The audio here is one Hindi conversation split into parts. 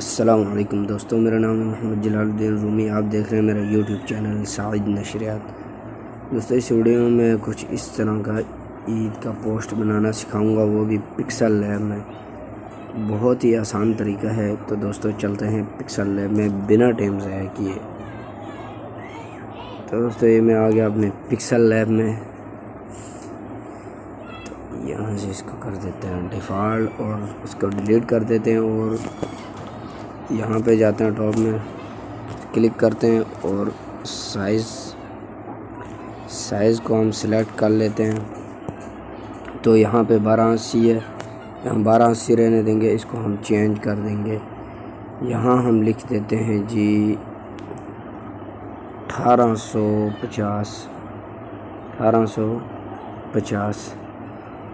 अस्सलाम वालेकुम दोस्तों, मेरा नाम है मोहम्मद जलालुद्दीन रूमी। आप देख रहे हैं मेरा यूट्यूब चैनल साइद नशरियात। दोस्तों, इस वीडियो में मैं कुछ इस तरह का ईद का पोस्ट बनाना सिखाऊंगा, वो भी पिक्सल लैब में। बहुत ही आसान तरीका है। तो दोस्तों चलते हैं पिक्सल लैब में बिना टाइम ज़ाया किए। तो दोस्तों ये मैं आ गया अपने पिक्सल लैब में। तो यहाँ से इसको कर देते हैं डिफ़ॉल्ट और इसको डिलीट कर देते हैं और यहाँ पे जाते हैं, टॉप में क्लिक करते हैं और साइज़ को हम सिलेक्ट कर लेते हैं। तो यहाँ पे 1280 है, हम 1280 रहने देंगे। इसको हम चेंज कर देंगे। यहाँ हम लिख देते हैं जी 1850।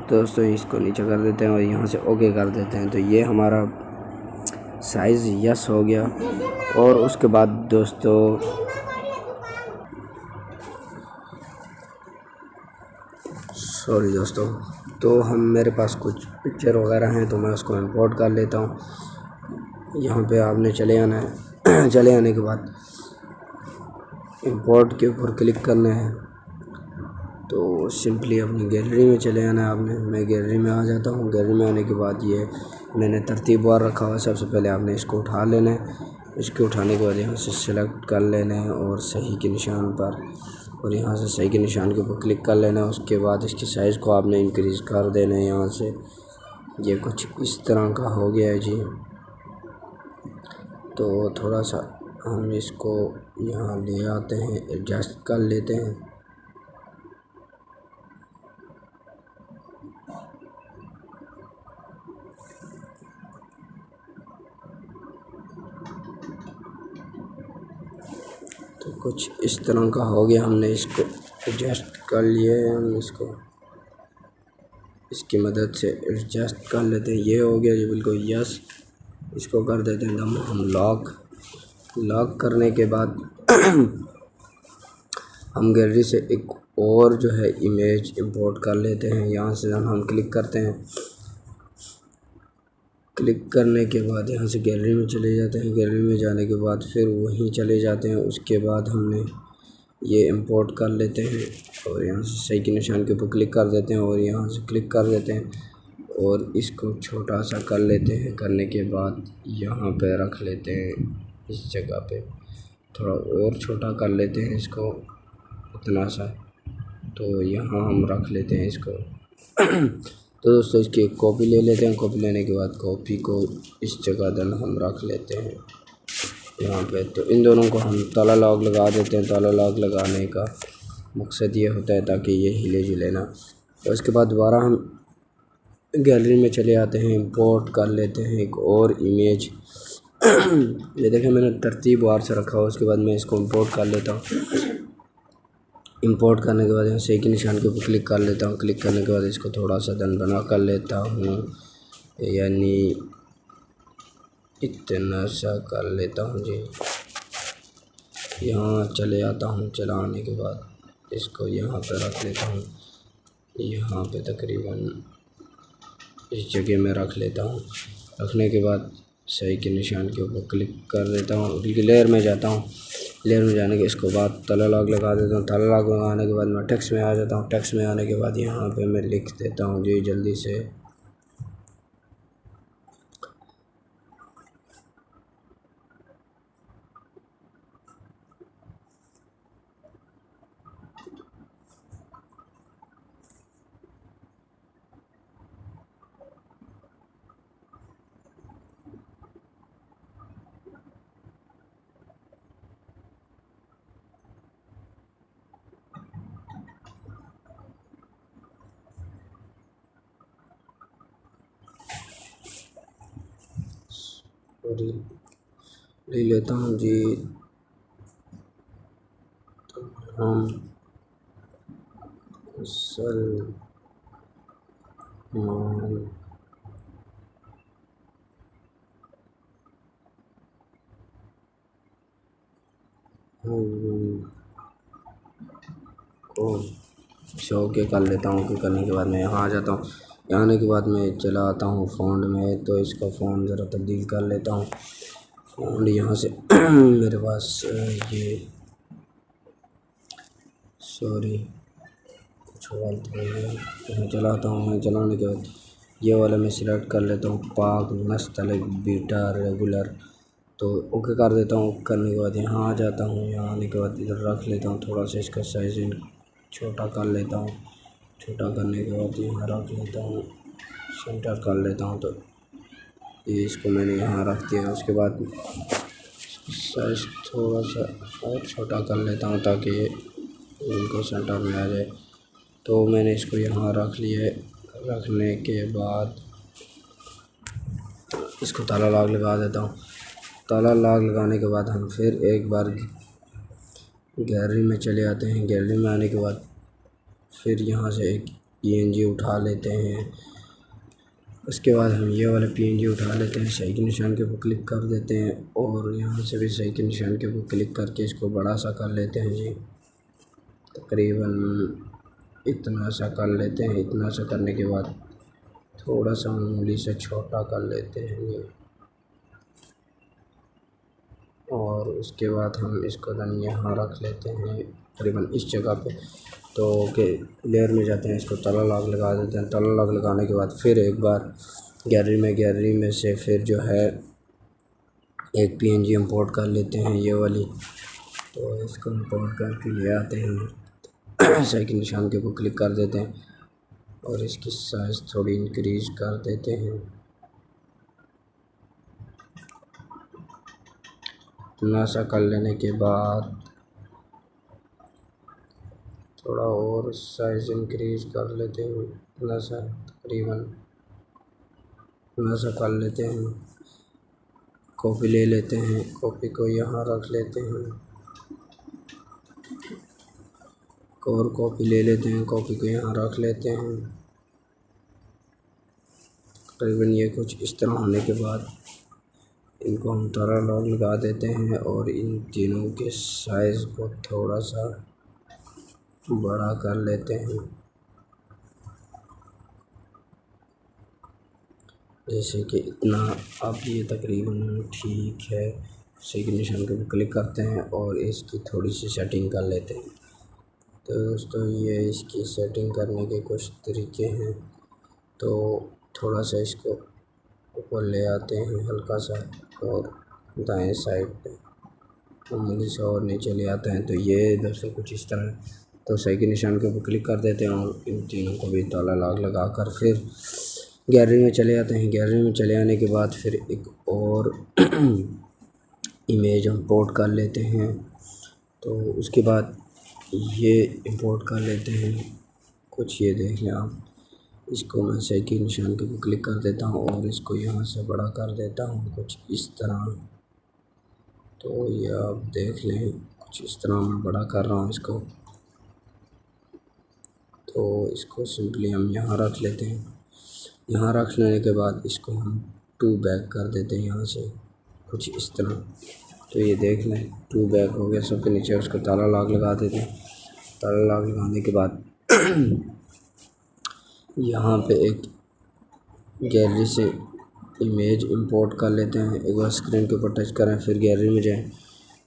तो दोस्तों इसको नीचे कर देते हैं और यहाँ से ओके कर देते हैं। तो ये हमारा साइज़ यस हो गया। और उसके बाद दोस्तों सॉरी दोस्तों, तो मेरे पास कुछ पिक्चर वगैरह हैं, तो मैं उसको इंपोर्ट कर लेता हूँ। यहाँ पे आपने चले आना है। चले आने के बाद इंपोर्ट के ऊपर क्लिक करना है। तो सिंपली अपनी गैलरी में चले आना है आपने। मैं गैलरी में आ जाता हूँ। गैलरी में आने के बाद ये मैंने तरतीबवार रखा हुआ है। सबसे पहले आपने इसको उठा लेना है। इसको उठाने के बाद यहाँ से सिलेक्ट कर लेना है और सही के निशान पर, और यहाँ से सही के निशान के ऊपर क्लिक कर लेना है। उसके बाद इसके साइज़ को आपने इंक्रीज़ कर देना है। यहाँ से ये कुछ इस तरह का हो गया है जी। तो थोड़ा सा हम इसको यहाँ ले आते हैं, एडजस्ट कर लेते हैं। तो कुछ इस तरह का हो गया। हमने इसको एडजस्ट कर लिया है। हम इसको इसकी मदद से एडजस्ट कर लेते हैं। ये हो गया जी बिल्कुल यस। इसको कर देते हैं हम लॉक करने के बाद हम गैलरी से एक और जो है इमेज इंपोर्ट कर लेते हैं। यहाँ से हम क्लिक करते हैं। क्लिक करने के बाद यहाँ से गैलरी में चले जाते हैं। गैलरी में जाने के बाद फिर वहीं चले जाते हैं। उसके बाद हमने ये इंपोर्ट कर लेते हैं और यहाँ से सही के निशान के ऊपर क्लिक कर देते हैं और यहाँ से क्लिक कर देते हैं और इसको छोटा सा कर लेते हैं। करने के बाद यहाँ पे रख लेते हैं, इस जगह पे थोड़ा और छोटा कर लेते हैं इसको, इतना सा। तो यहाँ हम रख लेते हैं इसको। तो दोस्तों इसकी एक कॉपी ले लेते हैं। कॉपी लेने के बाद कॉपी को इस जगह देना हम रख लेते हैं यहाँ पे। तो इन दोनों को हम ताला लॉक लगा देते हैं। ताला लॉक लगाने का मकसद ये होता है ताकि ये हिले जुले ना। तो उसके बाद दोबारा हम गैलरी में चले आते हैं, इंपोर्ट कर लेते हैं एक और इमेज। ये देखें मैंने तरतीबवार से रखा हुआ। उसके बाद मैं इसको इंपोर्ट कर लेता हूँ। इंपोर्ट करने के बाद यहाँ से एक निशान के ऊपर क्लिक कर लेता हूँ। क्लिक करने के बाद इसको थोड़ा सा दन बना कर लेता हूँ, यानी इतना सा कर लेता हूँ जी। यहाँ चले आता हूँ। चला आने के बाद इसको यहाँ पे रख लेता हूँ। यहाँ पे तकरीबन इस जगह में रख लेता हूँ। रखने के बाद सही के निशान के ऊपर क्लिक कर देता हूँ। लेयर में जाता हूँ। लेयर में जाने के इसको बाद ताला लॉक लगा देता हूँ। ताला लॉक लगाने के बाद मैं टेक्स्ट में आ जाता हूँ। टेक्स्ट में आने के बाद यहाँ पे मैं लिख देता हूँ जी जल्दी से ले लेता हूँ जी। तो हम सलमान को शो के कर लेता हूँ। ओके करने के बाद मैं यहाँ आ जाता हूँ। यहाँ आने के बाद मैं चला आता हूँ फ़ॉन्ट में। तो इसका फ़ॉन्ट ज़रा तब्दील कर लेता हूँ। और यहाँ से मेरे पास ये सॉरी कुछ गलत हो गया। मैं चलाता हूँ। मैं चलाने के बाद ये वाला मैं सिलेक्ट कर लेता हूँ, पाक नस्तलिक बीटा रेगुलर। तो ओके कर देता हूँ। करने के बाद यहाँ आ जाता हूँ। यहाँ आने के बाद इधर रख लेता हूँ, थोड़ा सा इसका साइज़ छोटा कर लेता हूँ। छोटा करने के बाद यहाँ रख लेता हूँ, सेंटर कर लेता हूँ। तो ये इसको मैंने यहाँ रख दिया। उसके बाद साइज़ थोड़ा सा और छोटा कर लेता हूँ ताकि ये इनको सेंटर में आ जाए। तो मैंने इसको यहाँ रख लिया। रखने के बाद इसको ताला लॉक लगा देता हूँ। ताला लॉक लगाने के बाद हम फिर एक बार गैलरी में चले आते हैं। गैलरी में आने के बाद फिर यहाँ से एक PNG उठा लेते हैं। उसके बाद हम ये वाला PNG उठा लेते हैं, सही के निशान के ऊपर क्लिक कर देते हैं और यहाँ से भी सही के निशान के ऊपर क्लिक करके इसको बड़ा सा कर लेते हैं जी। तकरीबन इतना सा कर लेते हैं। इतना सा करने के बाद थोड़ा सा उंगली से छोटा कर लेते हैं ये, और उसके बाद हम इसको then यहाँ रख लेते हैं तकरीबन इस जगह पे। तो के लेयर में जाते हैं, इसको ताला लॉक लगा देते हैं। ताला लॉक लगाने के बाद फिर एक बार गैलरी में से फिर जो है एक PNG इंपोर्ट कर लेते हैं, ये वाली। तो इसको इंपोर्ट करके ले आते हैं, सही के निशान के ऊपर क्लिक कर देते हैं और इसकी साइज़ थोड़ी इंक्रीज कर देते हैं। इतना सा कर लेने के बाद थोड़ा और साइज़ इंक्रीज कर लेते हैं। इतना सा तकरीबन इतना सा कर लेते हैं। कॉपी ले लेते हैं, कॉपी को यहाँ रख लेते हैं और कॉपी ले लेते हैं, कॉपी को यहाँ रख लेते हैं। तकरीबन ये कुछ इस तरह होने के बाद इनको हम ताला लॉक लगा देते हैं और इन तीनों के साइज़ को थोड़ा सा बड़ा कर लेते हैं। जैसे कि इतना। अब ये तकरीबन ठीक है। सही के निशान के ऊपर क्लिक करते हैं और इसकी थोड़ी सी सेटिंग कर लेते हैं। तो दोस्तों ये इसकी सेटिंग करने के कुछ तरीके हैं। तो थोड़ा सा इसको ऊपर ले आते हैं हल्का सा और दाएं साइड पे उंगली से और नीचे ले आते हैं। तो ये दोस्तों कुछ इस तरह। तो सही के निशान के ऊपर क्लिक कर देते हैं और इन तीनों को भी ताला लॉक लगा कर फिर गैलरी में चले आते हैं। गैलरी में चले आने के बाद फिर एक और इमेज इंपोर्ट कर लेते हैं। तो उसके बाद ये इंपोर्ट कर लेते हैं कुछ, ये देख लें आप। इसको मैं सही के निशान के ऊपर क्लिक कर देता हूँ और इसको यहाँ से बड़ा कर देता हूँ कुछ इस तरह। तो ये आप देख लें कुछ इस तरह मैं बड़ा कर रहा हूँ इसको। तो इसको सिंपली हम यहाँ रख लेते हैं। यहाँ रख लेने के बाद इसको हम 2 बैक कर देते हैं यहाँ से कुछ इस तरह। तो ये देख लें 2 बैक हो गया। सबके नीचे उसको ताला लॉक लगा देते हैं। ताला लॉक लगाने के बाद यहाँ पे एक गैलरी से इमेज इंपोर्ट कर लेते हैं। एक बार स्क्रीन के ऊपर टच करें, फिर गैलरी में जाएं।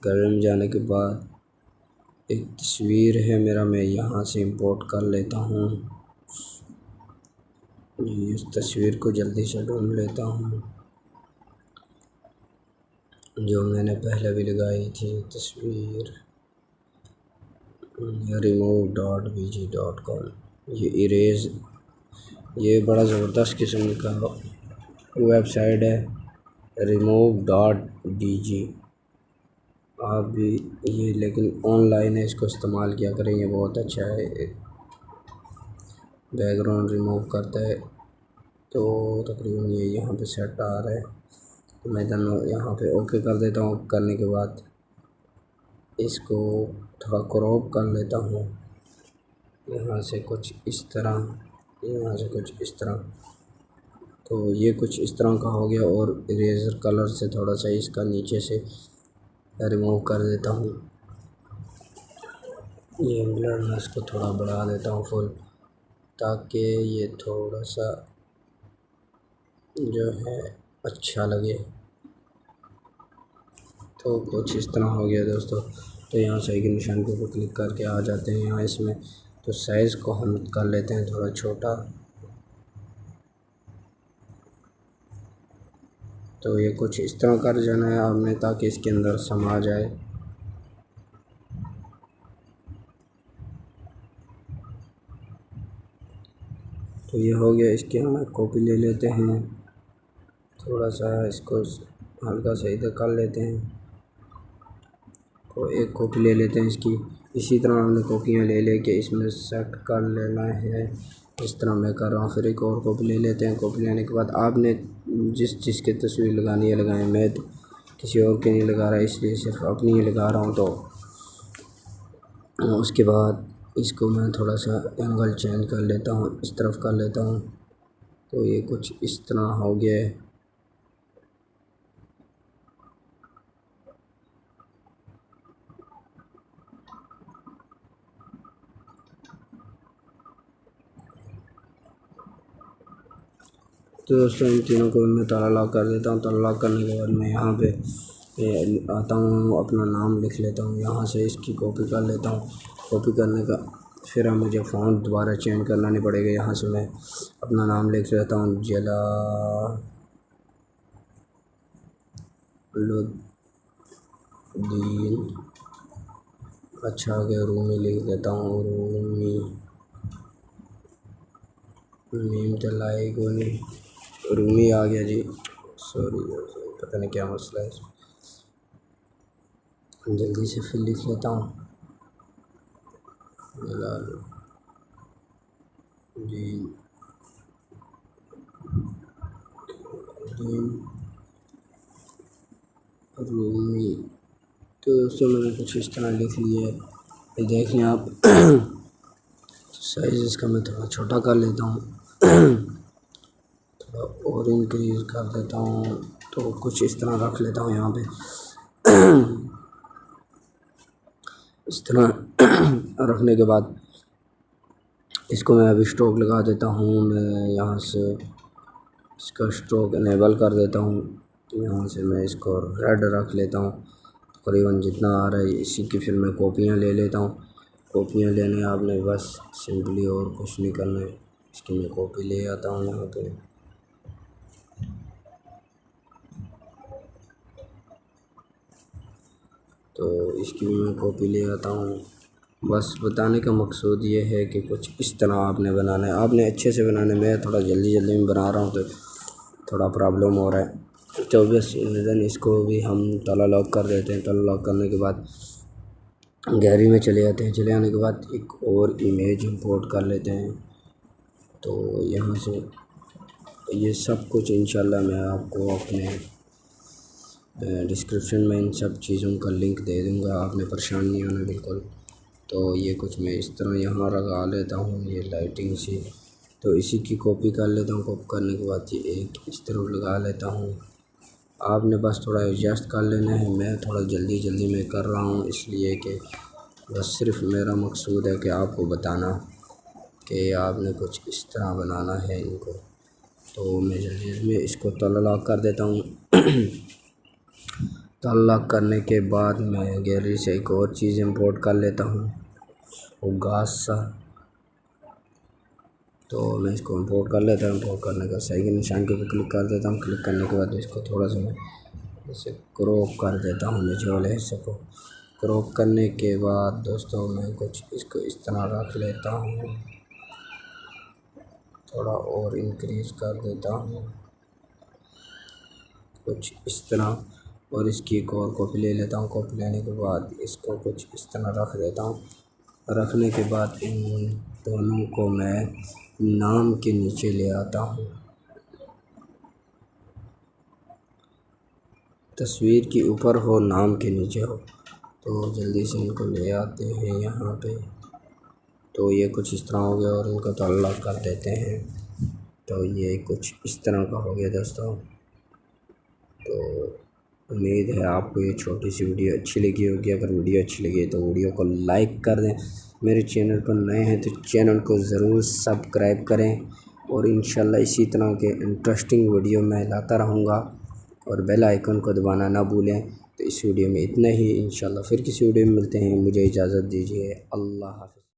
गैलरी में जाने के बाद एक तस्वीर है मेरा, मैं यहाँ से इंपोर्ट कर लेता हूँ। इस तस्वीर को जल्दी से ढूंढ लेता हूँ जो मैंने पहले भी लगाई थी तस्वीर। remove.bg.com ये इरेज, ये बड़ा ज़बरदस्त किस्म का वेबसाइट है remove.bg। आप भी ये लेकिन ऑनलाइन है, इसको इस्तेमाल किया करें, ये बहुत अच्छा है। बैकग्राउंड रिमूव करता है। तो तकरीबन ये यहाँ पे सेट आ रहा है। तो मैं दोनों यहाँ पे ओके कर देता हूँ। करने के बाद इसको थोड़ा क्रॉप कर लेता हूँ, यहाँ से कुछ इस तरह, यहाँ से कुछ इस तरह। तो ये कुछ इस तरह का हो गया और इरेज़र कलर से थोड़ा सा इसका नीचे से रिमूव कर देता हूँ। ये ब्लरनेस को थोड़ा बढ़ा देता हूँ फुल, ताकि ये थोड़ा सा जो है अच्छा लगे। तो कुछ इस तरह हो गया दोस्तों। तो यहाँ सही के निशान के ऊपर क्लिक करके आ जाते हैं यहाँ इसमें। तो साइज़ को हम कर लेते हैं थोड़ा छोटा। तो ये कुछ इस तरह कर जाना है आपने ताकि इसके अंदर समा जाए। तो ये हो गया। इसकी हम कॉपी ले लेते हैं, थोड़ा सा इसको हल्का सा इधर कर लेते हैं। तो एक कॉपी ले लेते हैं इसकी। इसी तरह हमने कॉपियाँ ले लेके इसमें सेट कर लेना है। इस तरह मैं कर रहा हूँ। फिर एक और कॉपी ले लेते हैं। कॉपी लेने के बाद आपने जिस चीज़ की तस्वीर लगानी है लगाएं। मैं तो किसी और की नहीं लगा रहा, इसलिए सिर्फ अपनी ही लगा रहा हूँ। तो उसके बाद इसको मैं थोड़ा सा एंगल चेंज कर लेता हूँ, इस तरफ कर लेता हूँ। तो ये कुछ इस तरह हो गया है। तो दोस्तों इन तीनों को मैं ताला लॉक कर देता हूँ। ताला लॉक करने के बाद मैं यहाँ पे आता हूँ, अपना नाम लिख लेता हूँ। यहाँ से इसकी कॉपी कर लेता हूँ। कॉपी करने का फिर हम मुझे फ़ॉन्ट दोबारा चेंज करना नहीं पड़ेगा। यहाँ से मैं अपना नाम लिख लेता हूँ, जलालुद्दीन। अच्छा हो गया, रूमी लिख देता हूँ, रूमी। मीम तो लाएगा नहीं, रूमी आ गया जी। सॉरी, पता नहीं क्या मसला है। जल्दी से फिर लिख लेता हूँ, जलालुद्दीन रूमी। तो दोस्तों मैंने कुछ इस तरह लिख लिया है, ये देख लें आप। साइज़ इसका मैं थोड़ा छोटा कर लेता हूँ, थोड़ा और इंक्रीज कर देता हूँ। तो कुछ इस तरह रख लेता हूँ यहाँ पे। इस तरह रखने के बाद इसको मैं अभी स्ट्रोक लगा देता हूँ। मैं यहाँ से इसका स्ट्रोक इनेबल कर देता हूँ। तो यहाँ से मैं इसको रेड रख लेता हूँ, तकरीबन जितना आ रहा है। इसी की फिर मैं कॉपियाँ ले लेता हूँ। कॉपियाँ लेने आपने बस सिंपली और कुछ नहीं करना है। इसकी मैं कॉपी ले आता हूँ यहाँ पे। तो इसकी भी मैं कॉपी ले आता हूँ। बस बताने का मकसूद ये है कि कुछ इस तरह आपने बनाना है। आपने अच्छे से बनाना है। मैं थोड़ा जल्दी में बना रहा हूँ तो थोड़ा प्रॉब्लम हो रहा है। तो बस इधर इसको भी हम ताला लॉक कर देते हैं। ताला लॉक करने के बाद गैलरी में चले जाते हैं। चले आने के बाद एक और इमेज इंपोर्ट कर लेते हैं। तो यहाँ से ये सब कुछ इंशाल्लाह मैं आपको अपने डिस्क्रिप्शन में इन सब चीज़ों का लिंक दे दूँगा। आपने परेशान नहीं होना बिल्कुल। तो ये कुछ मैं इस तरह यहाँ लगा लेता हूँ, ये लाइटिंग सी। तो इसी की कॉपी कर लेता हूँ। कॉपी करने के बाद ये एक इस तरफ लगा लेता हूँ। आपने बस थोड़ा एडजस्ट कर लेना है। मैं थोड़ा जल्दी में कर रहा हूँ, इसलिए कि बस सिर्फ मेरा मकसूद है कि आपको बताना कि आपने कुछ इस तरह बनाना है इनको। तो मैं जल्दी में इसको ताला लॉक कर देता हूँ। ताला लॉक करने के बाद मैं गैलरी से एक और चीज़ इंपोर्ट कर लेता हूँ, वो घास सा। तो मैं इसको इंपोर्ट कर लेता हूँ। इंपोर्ट करने का सही के निशान के ऊपर क्लिक कर देता हूँ। क्लिक करने के बाद इसको थोड़ा सा मैं इसे क्रॉप कर देता हूँ, नीचे वाले हिस्से को। क्रॉप करने के बाद दोस्तों मैं कुछ इसको इस तरह रख लेता हूँ, थोड़ा और इंक्रीज कर देता हूँ कुछ इस तरह। और इसकी एक और कॉपी ले लेता हूँ। कॉपी लेने के बाद इसको कुछ इस तरह रख देता हूँ। रखने के बाद इन दोनों को मैं नाम के नीचे ले आता हूँ। तस्वीर के ऊपर हो, नाम के नीचे हो। तो जल्दी से इनको ले आते हैं यहाँ पे। तो ये कुछ इस तरह हो गया और इनको ताला लॉक कर देते हैं। तो ये कुछ इस तरह का हो गया दोस्तों। तो उम्मीद है आपको ये छोटी सी वीडियो अच्छी लगी होगी। अगर वीडियो अच्छी लगी तो वीडियो को लाइक कर दें। मेरे चैनल पर नए हैं तो चैनल को ज़रूर सब्सक्राइब करें। और इंशाल्लाह इसी तरह के इंटरेस्टिंग वीडियो मैं लाता रहूँगा। और बेल आइकन को दबाना ना भूलें। तो इस वीडियो में इतना ही, इंशाल्लाह फिर किसी वीडियो में मिलते हैं। मुझे इजाज़त दीजिए। अल्लाह हाफ़िज़।